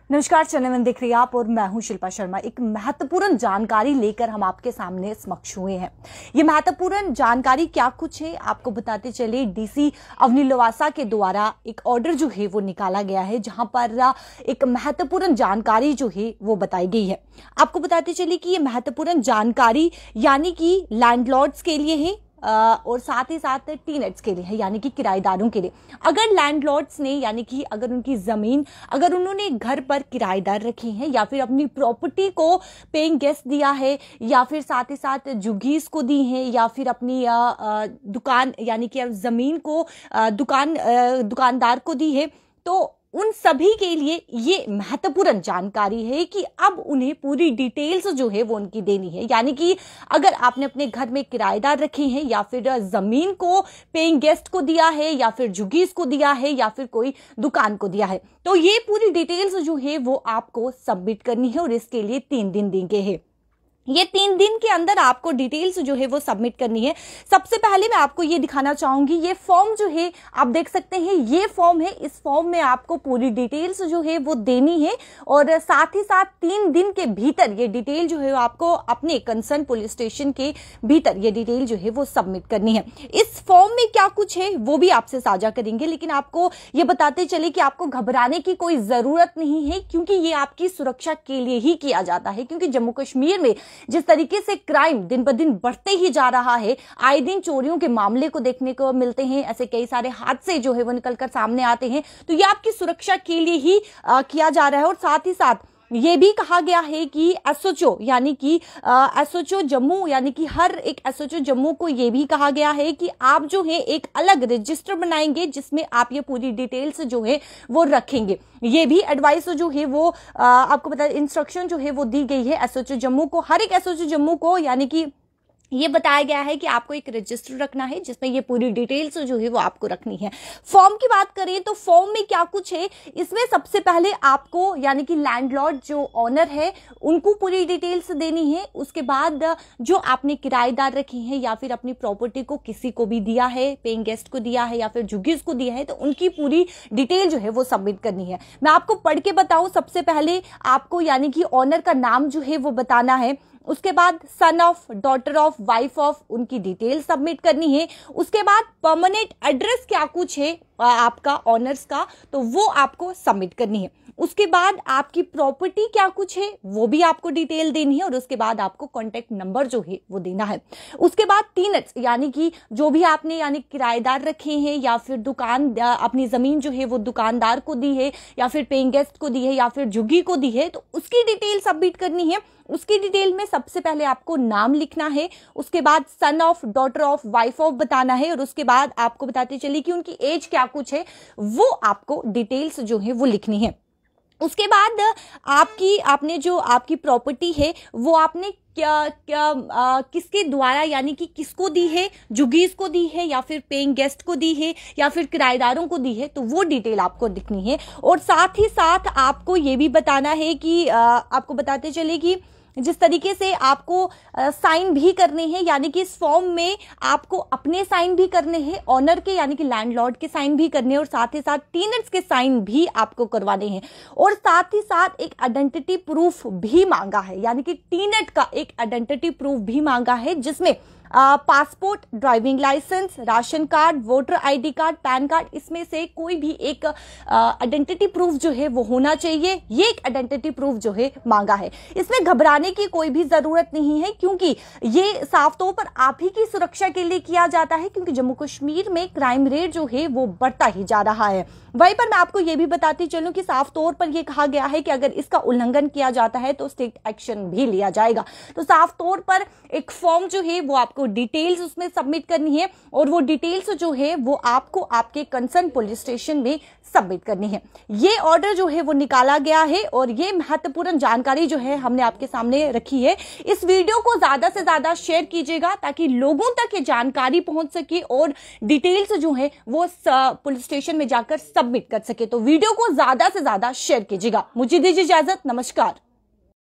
नमस्कार, चैनल में दिख रही है आप और मैं हूं शिल्पा शर्मा। एक महत्वपूर्ण जानकारी लेकर हम आपके सामने समक्ष हुए हैं। ये महत्वपूर्ण जानकारी क्या कुछ है आपको बताते चले। डीसी अवनी लवासा के द्वारा एक ऑर्डर जो है वो निकाला गया है, जहां पर एक महत्वपूर्ण जानकारी जो है वो बताई गई है। आपको बताते चले कि ये महत्वपूर्ण जानकारी यानी कि लैंडलॉर्ड्स के लिए है और साथ ही साथ टीनेट्स के लिए है, यानी कि किराएदारों के लिए। अगर लैंडलॉर्ड्स ने यानी कि अगर उनकी जमीन अगर उन्होंने घर पर किराएदार रखी हैं या फिर अपनी प्रॉपर्टी को पेइंग गेस्ट दिया है या फिर साथ ही साथ जुगीज को दी है या फिर अपनी दुकान यानी कि जमीन को दुकानदार को दी है, तो उन सभी के लिए ये महत्वपूर्ण जानकारी है कि अब उन्हें पूरी डिटेल्स जो है वो उनकी देनी है। यानी कि अगर आपने अपने घर में किराएदार रखे हैं या फिर जमीन को पेइंग गेस्ट को दिया है या फिर जुगीज को दिया है या फिर कोई दुकान को दिया है, तो ये पूरी डिटेल्स जो है वो आपको सबमिट करनी है और इसके लिए 3 दिन देंगे हैं। ये 3 दिन के अंदर आपको डिटेल्स जो है वो सबमिट करनी है। सबसे पहले मैं आपको ये दिखाना चाहूंगी, ये फॉर्म जो है आप देख सकते हैं, ये फॉर्म है। इस फॉर्म में आपको पूरी डिटेल्स जो है वो देनी है और साथ ही साथ 3 दिन के भीतर ये डिटेल जो है आपको अपने कंसर्न पुलिस स्टेशन के भीतर ये डिटेल जो है वो सबमिट करनी है। इस फॉर्म में क्या कुछ है वो भी आपसे साझा करेंगे, लेकिन आपको ये बताते चले कि आपको घबराने की कोई जरूरत नहीं है, क्योंकि ये आपकी सुरक्षा के लिए ही किया जाता है। क्योंकि जम्मू कश्मीर में जिस तरीके से क्राइम दिन ब दिन बढ़ते ही जा रहा है, आए दिन चोरियों के मामले को देखने को मिलते हैं, ऐसे कई सारे हादसे जो है वो निकलकर सामने आते हैं, तो ये आपकी सुरक्षा के लिए ही किया जा रहा है। और साथ ही साथ ये भी कहा गया है कि एसओएचओ यानी कि एसओएचओ जम्मू यानी कि हर एक एसओएचओ जम्मू को ये भी कहा गया है कि आप जो है एक अलग रजिस्टर बनाएंगे जिसमें आप ये पूरी डिटेल्स जो है वो रखेंगे। ये भी एडवाइस जो है वो आपको पता इंस्ट्रक्शन जो है वो दी गई है एसओएचओ जम्मू को, हर एक एसओएचओ जम्मू को, यानी कि ये बताया गया है कि आपको एक रजिस्टर रखना है जिसमें ये पूरी डिटेल्स जो है वो आपको रखनी है। फॉर्म की बात करें तो फॉर्म में क्या कुछ है, इसमें सबसे पहले आपको यानी कि लैंडलॉर्ड जो ऑनर है उनको पूरी डिटेल्स देनी है। उसके बाद जो आपने किराएदार रखी हैं या फिर अपनी प्रॉपर्टी को किसी को भी दिया है, पेइंग गेस्ट को दिया है या फिर जुगीज को दिया है, तो उनकी पूरी डिटेल जो है वो सबमिट करनी है। मैं आपको पढ़ के बताऊं, सबसे पहले आपको यानी कि ऑनर का नाम जो है वो बताना है। उसके बाद son of, daughter of, wife of, उनकी डिटेल सबमिट करनी है। उसके बाद परमानेंट एड्रेस क्या कुछ है आपका ऑनर्स का, तो वो आपको सबमिट करनी है। उसके बाद आपकी प्रॉपर्टी क्या कुछ है वो भी आपको डिटेल देनी है और उसके बाद आपको कॉन्टेक्ट नंबर जो है वो देना है। उसके बाद टीनेट्स यानी कि जो भी आपने यानी किराएदार रखे हैं या फिर दुकान अपनी जमीन जो है वो दुकानदार को दी है या फिर पेइंग गेस्ट को दी है या फिर जुगी को दी है, तो उसकी डिटेल सबमिट करनी है। उसकी डिटेल में सबसे पहले आपको नाम लिखना है, उसके बाद son of, daughter of, wife of बताना है और उसके बाद आपको बताते चलिए कि उनकी एज क्या कुछ है वो आपको डिटेल्स जो है वो लिखनी है। उसके बाद आपने जो आपकी प्रॉपर्टी है वो आपने किसके द्वारा यानी कि किसको दी है, जुगीज को दी है या फिर पेइंग गेस्ट को दी है या फिर किराएदारों को दी है, तो वो डिटेल आपको लिखनी है। और साथ ही साथ आपको ये भी बताना है कि आपको बताते चले कि जिस तरीके से आपको साइन भी करने हैं, यानी कि इस फॉर्म में आपको अपने साइन भी करने हैं, ऑनर के यानी कि लैंडलॉर्ड के साइन भी करने हैं और साथ ही साथ टीनेट्स के साइन भी आपको करवाने हैं। और साथ ही साथ एक आइडेंटिटी प्रूफ भी मांगा है, यानी कि टीनेट का एक आइडेंटिटी प्रूफ भी मांगा है जिसमें passport, driving licence, ration card, voter ID card, PAN card, इसमें से कोई भी एक आइडेंटिटी प्रूफ जो है वो होना चाहिए। ये एक आइडेंटिटी प्रूफ जो है मांगा है। इसमें घबराने की कोई भी जरूरत नहीं है, क्योंकि ये साफ तौर पर आप ही की सुरक्षा के लिए किया जाता है, क्योंकि जम्मू कश्मीर में क्राइम रेट जो है वो बढ़ता ही जा रहा है। वहीं पर मैं आपको ये भी बताती चलूं कि साफ तौर पर यह कहा गया है कि अगर इसका उल्लंघन किया जाता है तो स्ट्रिक्ट एक्शन भी लिया जाएगा। तो साफ तौर पर एक फॉर्म जो है वो आपको डिटेल्स उसमें सबमिट करनी है और वो डिटेल्स जो है वो आपको आपके कंसर्न पुलिस स्टेशन में सबमिट करनी है। ये ऑर्डर जो है वो निकाला गया है और ये महत्वपूर्ण जानकारी जो है हमने आपके सामने रखी है। इस वीडियो को ज्यादा से ज्यादा शेयर कीजिएगा ताकि लोगों तक ये जानकारी पहुंच सके और डिटेल्स जो है वो पुलिस स्टेशन में जाकर सबमिट कर सके। तो वीडियो को ज्यादा से ज्यादा शेयर कीजिएगा। मुझे दीजिए इजाजत, नमस्कार।